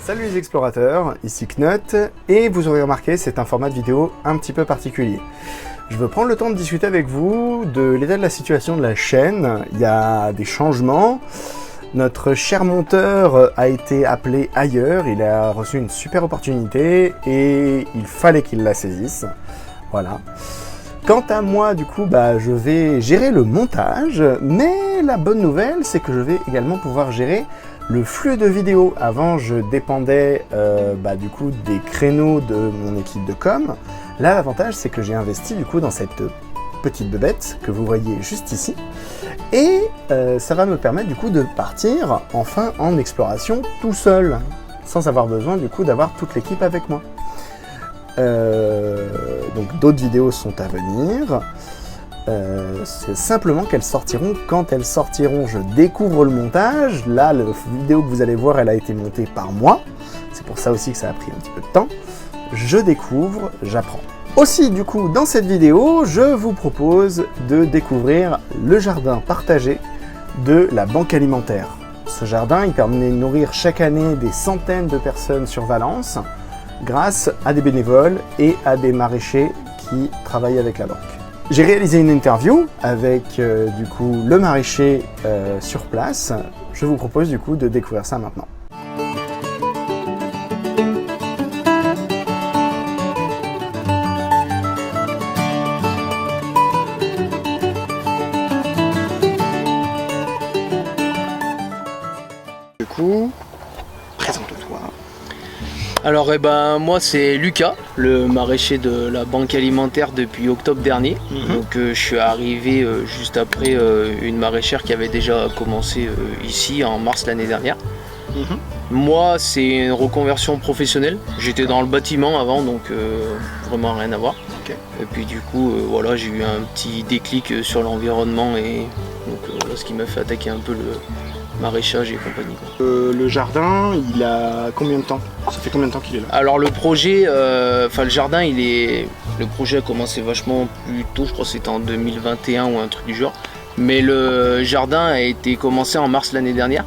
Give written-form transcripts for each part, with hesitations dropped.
Salut les explorateurs, ici Knut, et vous aurez remarqué, c'est un format de vidéo un petit peu particulier. Je veux prendre le temps de discuter avec vous de l'état de la situation de la chaîne. Il y a des changements. Notre cher monteur a été appelé ailleurs, il a reçu une super opportunité et il fallait qu'il la saisisse. Voilà. Quant à moi, du coup, je vais gérer le montage, mais la bonne nouvelle, c'est que je vais également pouvoir gérer le flux de vidéos. Avant, je dépendais du coup des créneaux de mon équipe de com. Là, l'avantage, c'est que j'ai investi du coup dans cette petite bébête que vous voyez juste ici. Et ça va me permettre du coup de partir enfin en exploration tout seul, sans avoir besoin du coup d'avoir toute l'équipe avec moi. Donc d'autres vidéos sont à venir. C'est simplement qu'elles sortiront quand elles sortiront. Je découvre le montage. Là, la vidéo que vous allez voir, elle a été montée par moi. C'est pour ça aussi que ça a pris un petit peu de temps. Je découvre, j'apprends. Aussi, du coup, dans cette vidéo, je vous propose de découvrir le jardin partagé de la banque alimentaire. Ce jardin, il permet de nourrir chaque année des centaines de personnes sur Valence grâce à des bénévoles et à des maraîchers qui travaillent avec la banque. J'ai réalisé une interview avec du coup le maraîcher sur place. Je vous propose du coup de découvrir ça maintenant. Du coup, présente-toi. Alors moi c'est Lucas, le maraîcher de la banque alimentaire depuis octobre dernier. Donc je suis arrivé juste après une maraîchère qui avait déjà commencé ici en mars l'année dernière. Moi c'est une reconversion professionnelle, j'étais dans le bâtiment avant donc vraiment rien à voir. Et puis du coup voilà, j'ai eu un petit déclic sur l'environnement et donc voilà ce qui m'a fait attaquer un peu le maraîchage et compagnie. Le jardin, il a combien de temps? Ça fait combien de temps qu'il est là? Alors le projet, le jardin, le projet a commencé vachement plus tôt, je crois que c'était en 2021 ou un truc du genre. Mais le jardin a été commencé en mars l'année dernière.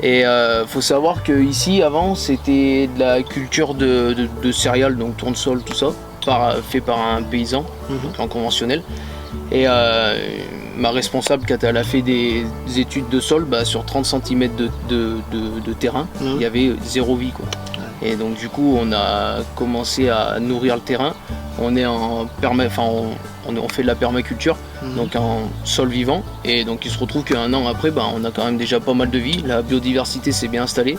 Et faut savoir que ici avant c'était de la culture de céréales, donc tournesol, tout ça, fait par un paysan, donc en conventionnel. Et ma responsable, quand elle a fait des études de sol, sur 30 cm de terrain, il y avait zéro vie, quoi. Et donc du coup on a commencé à nourrir le terrain. On est on fait de la permaculture, donc en sol vivant. Et donc il se retrouve qu'un an après, on a quand même déjà pas mal de vie. La biodiversité s'est bien installée.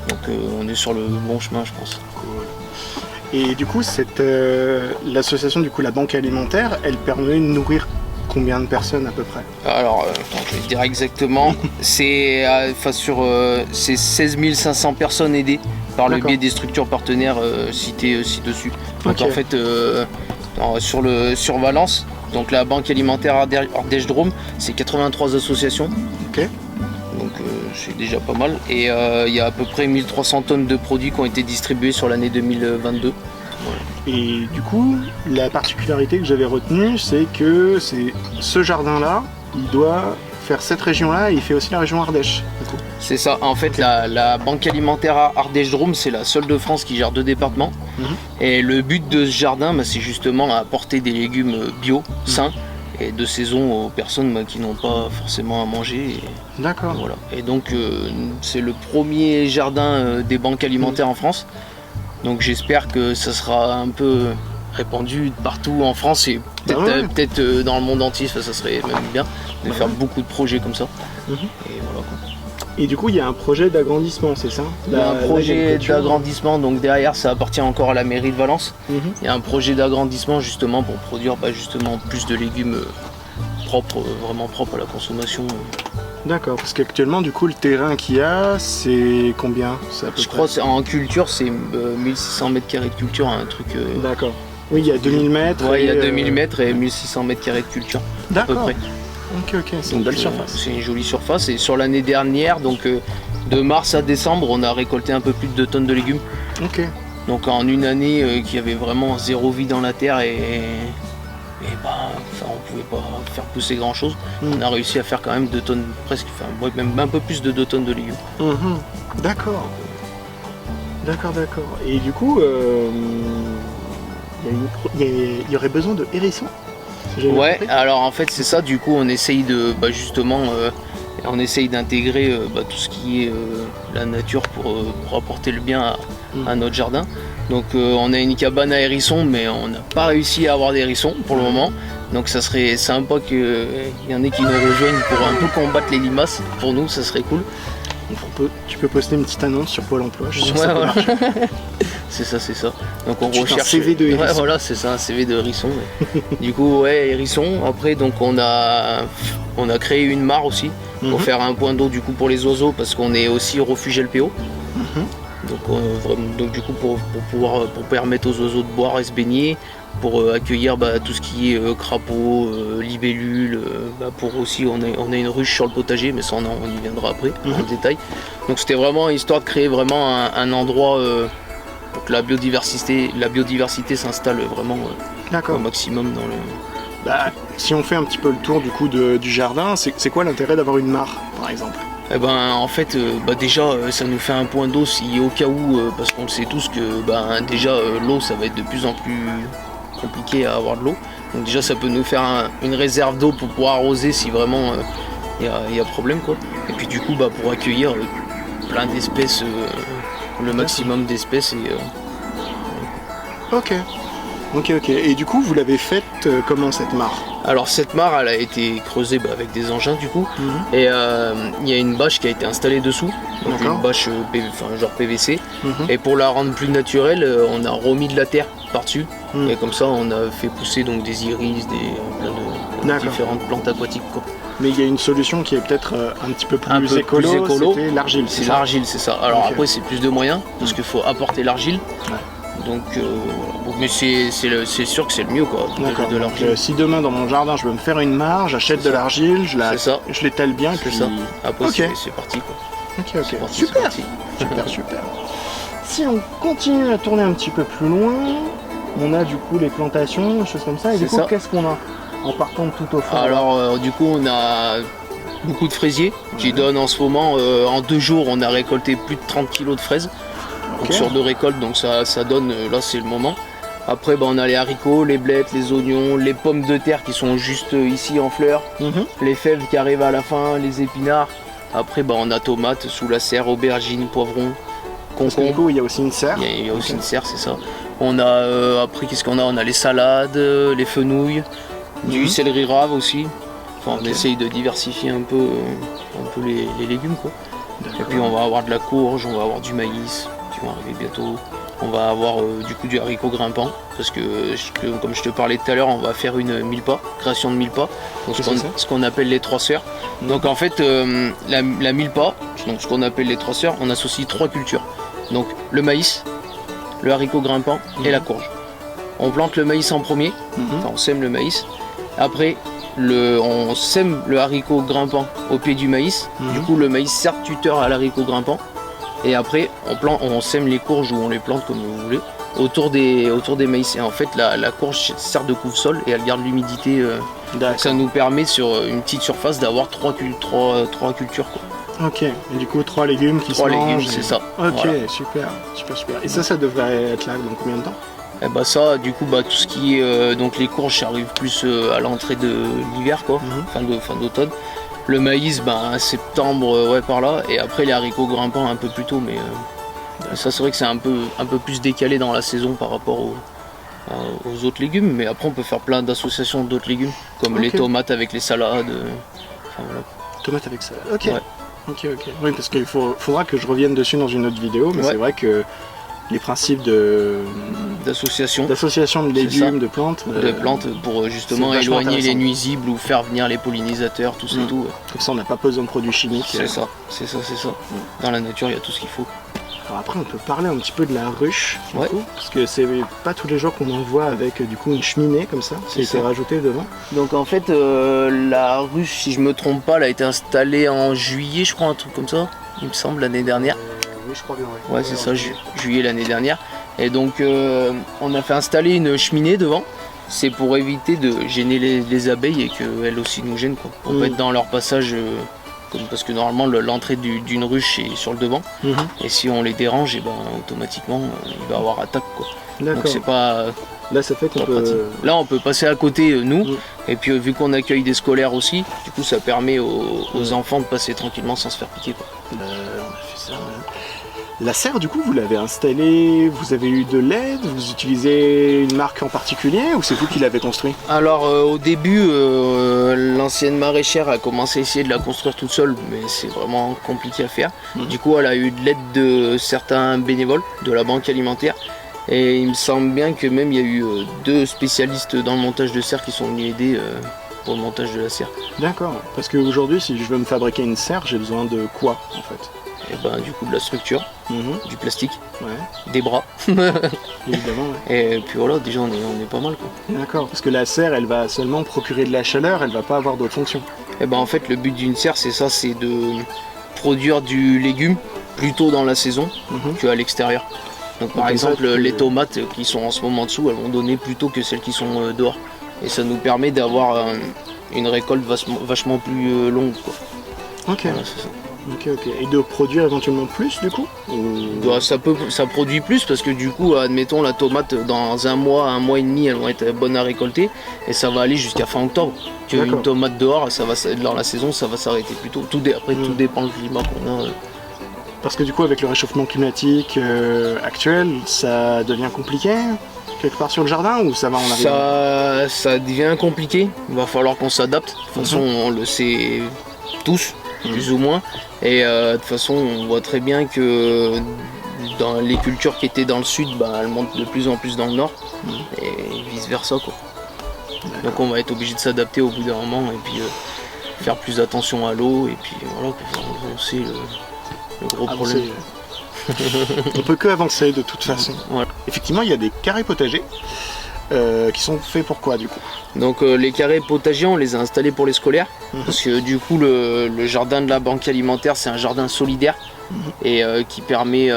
Donc on est sur le bon chemin, je pense. Cool. Et du coup, l'association, du coup, la banque alimentaire, elle permet de nourrir combien de personnes à peu près? Alors, je vais te dire exactement. C'est 16 500 personnes aidées par le biais des structures partenaires citées ci-dessus. Donc en fait, sur Valence, donc la banque alimentaire Ardèche-Drôme, c'est 83 associations. Donc c'est déjà pas mal. Et il y a à peu près 1300 tonnes de produits qui ont été distribués sur l'année 2022. Voilà. Et du coup, la particularité que j'avais retenue, c'est que ce jardin-là, il doit faire cette région-là et il fait aussi la région Ardèche. C'est ça, en fait la banque alimentaire Ardèche-Drôme, c'est la seule de France qui gère 2 départements. Et le but de ce jardin, c'est justement apporter des légumes bio, sains, et de saison aux personnes qui n'ont pas forcément à manger. D'accord. Voilà. Et donc c'est le premier jardin des banques alimentaires en France. Donc j'espère que ça sera un peu répandu partout en France et peut-être dans le monde entier, ça serait même bien de faire beaucoup de projets comme ça. Et voilà, quoi. Et du coup, il y a un projet d'agrandissement, c'est ça? Il y a un projet d'agrandissement, donc derrière ça appartient encore à la mairie de Valence. Il y a un projet d'agrandissement justement pour produire justement plus de légumes propres, vraiment propres à la consommation. D'accord, parce qu'actuellement, du coup, le terrain qu'il y a, c'est combien? Je crois qu'en culture, c'est 1600 mètres carrés de culture, un truc... D'accord. Oui, il y a 2000 mètres. Ouais, il y a 2000 mètres et 1600 mètres carrés de culture, à peu près. Ok, c'est une belle surface. C'est une jolie surface. Et sur l'année dernière, donc de mars à décembre, on a récolté un peu plus de 2 tonnes de légumes. Donc en une année qui avait vraiment zéro vie dans la terre on pouvait pas faire pousser grand chose. On a réussi à faire quand même 2 tonnes, presque, même un peu plus de 2 tonnes de légumes. D'accord. D'accord. Et du coup, il y aurait besoin de hérissons, si j'ai bien Ouais, compris. alors en fait c'est ça, du coup on essaye de justement on essaye d'intégrer tout ce qui est la nature pour apporter le bien à notre jardin. Donc on a une cabane à hérissons, mais on n'a pas réussi à avoir des hérissons pour le moment. Donc ça serait sympa qu'il y en ait qui nous rejoignent pour un peu combattre les limaces. Pour nous ça serait cool. Donc tu peux poster une petite annonce sur Pôle emploi, je suis sûr que Ouais, ça peut voilà. marcher. C'est ça. Donc on Tu fais un recherche CV de hérisson. Ouais, voilà, c'est ça, un CV de hérisson. Ouais. Du coup, ouais, hérisson. Après, donc on a créé une mare aussi pour faire un point d'eau du coup pour les oiseaux parce qu'on est aussi refuge LPO. Donc du coup pour permettre aux oiseaux de boire et se baigner, pour accueillir tout ce qui est crapauds, libellules, pour aussi on a une ruche sur le potager, mais ça on y viendra après en détail. Donc c'était vraiment histoire de créer vraiment un endroit pour que la biodiversité s'installe vraiment au maximum dans le. Si on fait un petit peu le tour du coup du jardin, c'est quoi l'intérêt d'avoir une mare par exemple? Eh ben en fait déjà ça nous fait un point d'eau si au cas où parce qu'on le sait tous que déjà l'eau ça va être de plus en plus compliqué à avoir de l'eau. Donc déjà ça peut nous faire une réserve d'eau pour pouvoir arroser si vraiment il y a problème quoi. Et puis du coup pour accueillir plein d'espèces, le maximum d'espèces et Ok. Et du coup vous l'avez faite comment cette mare? Alors cette mare elle a été creusée avec des engins du coup et il y a une bâche qui a été installée dessous, donc une bâche genre PVC et pour la rendre plus naturelle on a remis de la terre par-dessus et comme ça on a fait pousser donc des iris, plein de différentes plantes aquatiques quoi. Mais il y a une solution qui est peut-être un petit peu plus écolo, c'était l'argile. C'est l'argile, c'est ça. Alors après c'est plus de moyens parce qu'il faut apporter l'argile. Donc, mais c'est sûr que c'est le mieux quoi. De l'argile. Si demain dans mon jardin je veux me faire une mare, j'achète de l'argile, je l'étale bien, c'est ça. Après c'est parti quoi. Ok. Super. Si on continue à tourner un petit peu plus loin, on a du coup les plantations, des choses comme ça. Et du coup, qu'est-ce qu'on a en partant de tout au fond? Alors du coup on a beaucoup de fraisiers qui donnent en ce moment, en 2 jours on a récolté plus de 30 kg de fraises. Donc sur 2 récoltes, donc ça donne, là c'est le moment. Après on a les haricots, les blettes, les oignons, les pommes de terre qui sont juste ici en fleurs, les fèves qui arrivent à la fin, les épinards. Après on a tomates sous la serre, aubergines, poivrons, concombres. Du coup il y a aussi une serre. Il y a aussi une serre, c'est ça. On a après qu'est-ce qu'on a? On a les salades, les fenouilles, du céleri rave aussi. Enfin on essaye de diversifier un peu les légumes quoi. Et puis on va avoir de la courge, on va avoir du maïs qui vont arriver bientôt. On va avoir du coup du haricot grimpant parce que comme je te parlais tout à l'heure, on va faire une mille-pas, création de mille-pas, donc ce qu'on appelle les 3 sœurs. Donc en fait la mille-pas, donc ce qu'on appelle les 3 sœurs, on associe 3 cultures. Donc le maïs, le haricot grimpant et la courge. On plante le maïs en premier, enfin on sème le maïs. Après on sème le haricot grimpant au pied du maïs. Du coup le maïs sert de tuteur à l'haricot grimpant. Et après on sème les courges ou on les plante comme vous voulez autour des maïs. Et en fait la courge sert de couvre-sol et elle garde l'humidité. Ça nous permet sur une petite surface d'avoir 3 cultures quoi. Ok, et du coup 3 légumes qui 3 se mangent. légumes, c'est ça. Ok, voilà. super. Et ça devrait être là dans combien de temps? Et ça, du coup, tout ce qui est donc les courges, ça arrive plus à l'entrée de l'hiver, quoi, fin d'automne. Le maïs, septembre, par là. Et après les haricots grimpants un peu plus tôt, mais ça c'est vrai que c'est un peu plus décalé dans la saison par rapport aux autres légumes. Mais après on peut faire plein d'associations d'autres légumes, comme les tomates avec les salades. Voilà. Tomates avec salade. Ok. Ok. Oui, parce qu'il faudra que je revienne dessus dans une autre vidéo, mais c'est vrai que les principes d'association de légumes, de plantes pour justement éloigner les nuisibles ou faire venir les pollinisateurs, tout ça et tout. Comme ça on n'a pas besoin de produits chimiques. C'est ça. Dans la nature il y a tout ce qu'il faut. Alors après on peut parler un petit peu de la ruche, du coup, parce que c'est pas tous les jours qu'on en voit avec du coup une cheminée comme ça, c'est rajouté devant. Donc en fait la ruche, si je me trompe pas, elle a été installée en juillet, je crois, un truc comme ça, il me semble, l'année dernière. Oui, je crois bien. Ouais, c'est ça, juillet l'année dernière. Et donc on a fait installer une cheminée devant. C'est pour éviter de gêner les abeilles et qu'elles aussi nous gênent quoi. Pour pas être dans leur passage parce que normalement l'entrée d'une ruche est sur le devant, et si on les dérange, et ben, automatiquement il va avoir attaque, quoi. Donc c'est pas... Là ça fait qu'on peut... Là on peut passer à côté nous, et puis vu qu'on accueille des scolaires aussi, du coup ça permet aux enfants de passer tranquillement sans se faire piquer, quoi. On a fait ça. La serre, du coup, vous l'avez installée, vous avez eu de l'aide, vous utilisez une marque en particulier ou c'est vous qui l'avez construit? Alors au début, l'ancienne maraîchère a commencé à essayer de la construire toute seule, mais c'est vraiment compliqué à faire. Du coup, elle a eu de l'aide de certains bénévoles de la banque alimentaire. Et il me semble bien que même il y a eu 2 spécialistes dans le montage de serre qui sont venus aider pour le montage de la serre. D'accord, parce qu'aujourd'hui, si je veux me fabriquer une serre, j'ai besoin de quoi en fait? Et ben du coup de la structure, du plastique, des bras. Évidemment, Et puis voilà, déjà on est pas mal, quoi. D'accord, parce que la serre, elle va seulement procurer de la chaleur, elle va pas avoir d'autres fonctions. Et ben en fait le but d'une serre c'est ça, c'est de produire du légume plutôt dans la saison qu'à l'extérieur. Donc par exemple les tomates qui sont en ce moment dessous, elles vont donner plutôt que celles qui sont dehors. Et ça nous permet d'avoir une récolte vachement plus longue, quoi. Ok. Voilà, c'est ça. Ok. Et de produire éventuellement plus du coup Bah, ça produit plus parce que du coup, admettons la tomate dans un mois et demi, elles vont être bonnes à récolter et ça va aller jusqu'à fin octobre. Une tomate dehors, dans la saison, ça va s'arrêter plus tôt. Après, tout dépend du climat qu'on a. Parce que du coup, avec le réchauffement climatique actuel, ça devient compliqué quelque part sur le jardin ou ça va en arriver? Ça devient compliqué. Il va falloir qu'on s'adapte. De toute façon, on le sait tous. Plus ou moins, et de toute façon on voit très bien que dans les cultures qui étaient dans le sud, elles montent de plus en plus dans le nord, et vice versa, quoi. Donc on va être obligé de s'adapter au bout d'un moment et puis faire plus attention à l'eau et puis voilà, on sait le gros problème. On peut que avancer de toute façon. Voilà. Effectivement il y a des carrés potagers qui sont faits pour quoi du coup? Donc les carrés potagers, on les a installés pour les scolaires, parce que du coup le jardin de la banque alimentaire c'est un jardin solidaire et qui permet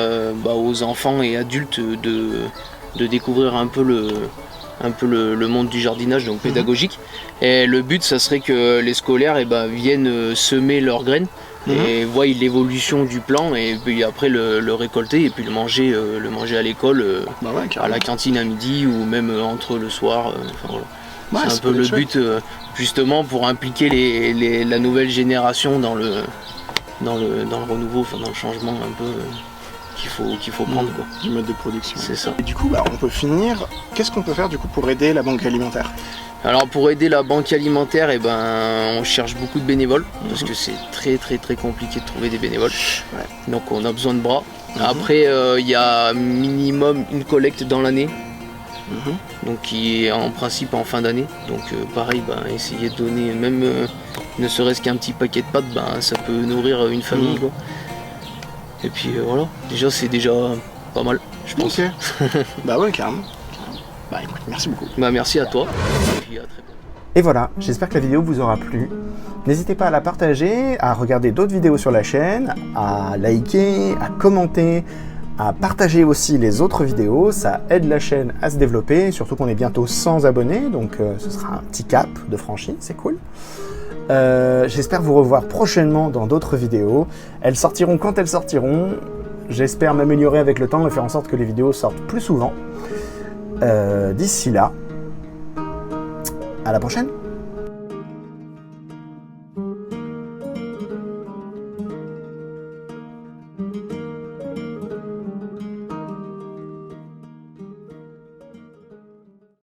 aux enfants et adultes de découvrir un peu le monde du jardinage, donc pédagogique. Et le but ça serait que les scolaires viennent semer leurs graines et voient l'évolution du plant et puis après le récolter et puis le manger à l'école, à la cantine à midi ou même entre le soir. Voilà. C'est un peu le but justement pour impliquer la nouvelle génération dans le renouveau, dans le changement un peu qu'il faut prendre, quoi. Du mode de production. C'est ça. Et du coup on peut finir, qu'est-ce qu'on peut faire du coup pour aider la banque alimentaire? Alors pour aider la banque alimentaire, on cherche beaucoup de bénévoles parce que c'est très très très compliqué de trouver des bénévoles. Donc on a besoin de bras. Après il y a minimum une collecte dans l'année. Donc qui est en principe en fin d'année. Donc pareil, essayer de donner même ne serait-ce qu'un petit paquet de pâtes, ça peut nourrir une famille, quoi. Et puis voilà, déjà c'est déjà pas mal, je pense. Ok. Bah ouais, carrément. Bah écoute, merci beaucoup. Merci à toi. Et puis à très bientôt. Et voilà, j'espère que la vidéo vous aura plu. N'hésitez pas à la partager, à regarder d'autres vidéos sur la chaîne, à liker, à commenter, à partager aussi les autres vidéos. Ça aide la chaîne à se développer, surtout qu'on est bientôt 100 abonnés, donc ce sera un petit cap de franchi, c'est cool. J'espère vous revoir prochainement dans d'autres vidéos. Elles sortiront quand elles sortiront. J'espère m'améliorer avec le temps et faire en sorte que les vidéos sortent plus souvent. D'ici là, à la prochaine!